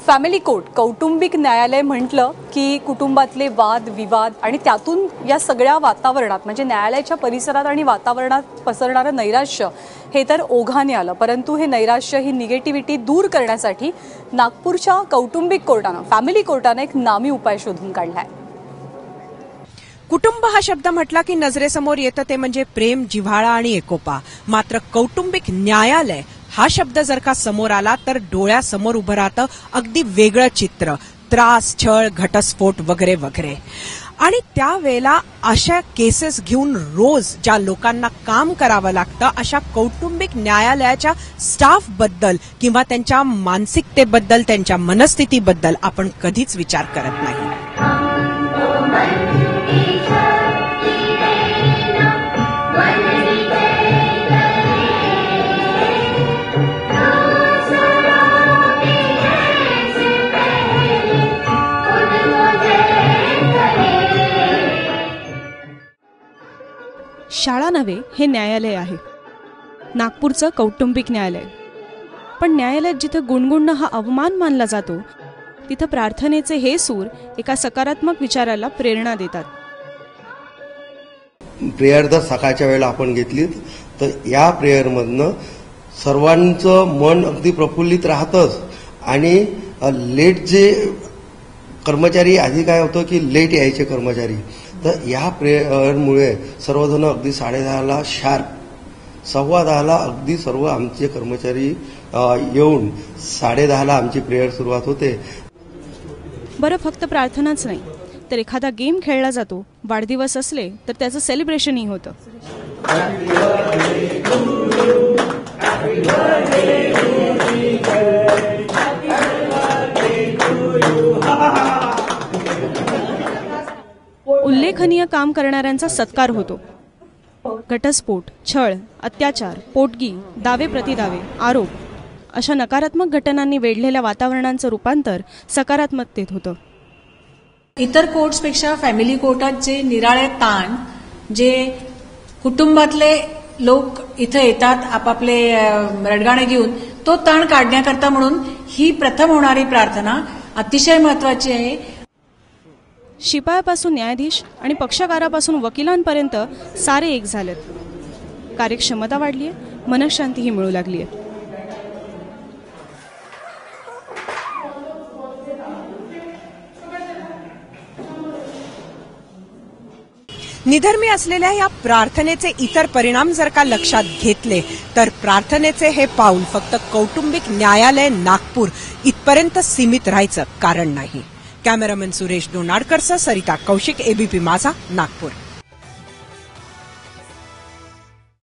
Family court कौटुंबिक न्यायालय म्हटलं की कुटुंबातले वाद विवाद आणि त्यातून या सगळ्या वातावरणात म्हणजे न्यायालयाच्या परिसरात आणि वातावरणात पसरणारं नैराश्य हे तर ओघाने आलं। परंतु हे नैराश्य ही निगेटिव्हिटी दूर करण्यासाठी नागपूरच्या कौटुंबिक कोर्टानं फॅमिली कोर्टानं एक नामी उपाय शोधून काढलाय। कुटुंब हा शब्द म्हटला की नजरेसमोर येतं ते म्हणजे प्रेम, जिव्हाळा आणि एकोपा। मात्र कौटुंबिक न्यायालय हा शब्द जर का समोर आला तर डोळ्यासमोर उभं राहतं अगदी वेगळं चित्र, त्रास, छळ, घटस्फोट वगैरे वगैरे। आणि त्यावेळेला अशा केसेस घेऊन रोज ज्या लोकांना काम करावं लागतं अशा कौटुंबिक न्यायालयाच्या स्टाफ बद्दल किंवा त्यांच्या मानसिकतेबद्दल, त्यांच्या मनस्थितीबद्दल आपण कधीच विचार करत नाही। शाळा नव्हे, हे न्यायालय आहे, नागपूरचं कौटुंबिक न्यायालय। पण न्यायालयात जिथं गुणगुणणं हा अवमान मानला जातो तिथं प्रार्थनेचे हे सूर एका सकारात्मक विचाराला प्रेरणा देतात। प्रेयर जर सकाळच्या वेळेला आपण घेतली तर या प्रेयरमधनं सर्वांचं मन अगदी प्रफुल्लित राहतंच। आणि लेट जे कर्मचारी, आधी काय होतं की लेट यायचे कर्मचारी, तर या प्रेयरमुळे सर्वजण अगदी 10:30ला शार्प, 10:15ला अगदी सर्व आमचे कर्मचारी येऊन 10:30ला आमची प्रेयर सुरुवात होते। बरं, फक्त प्रार्थनाच नाही तर एखादा गेम खेळला जातो, वाढदिवस असले तर त्याचं सेलिब्रेशनही होतं। उल्लेखनीय काम करणाऱ्यांचा सत्कार होतो। घटस्फोट, छळ, अत्याचार, पोटगी, दावे प्रतिदावे, आरोप अशा नकारात्मक घटनांनी वेढलेल्या वातावरणांचं रूपांतर सकारात्मकतेत होतं। इतर कोर्ट्सपेक्षा फॅमिली कोर्टात जे निराळे ताण, जे कुटुंबातले लोक इथे येतात आपापले रडगाणे घेऊन, तो ताण काढण्याकरता म्हणून ही प्रथम होणारी प्रार्थना अतिशय महत्वाची आहे। शिपायापासून न्यायाधीश आणि पक्षकारापासून वकिलांपर्यंत सारे एक झालेत। कार्यक्षमता वाढलीय, मनःशांतीही मिळू लागलीय। निधर्मी असलेल्या या प्रार्थनेचे इतर परिणाम जर का लक्षात घेतले तर प्रार्थनेचे हे पाऊल फक्त कौटुंबिक न्यायालय नागपूर इथपर्यंत सीमित राहायचं कारण नाही। कॅमेरामॅन सुरेश दोनाडकरसह सरिता कौशिक, एबीपी माझा, नागपूर।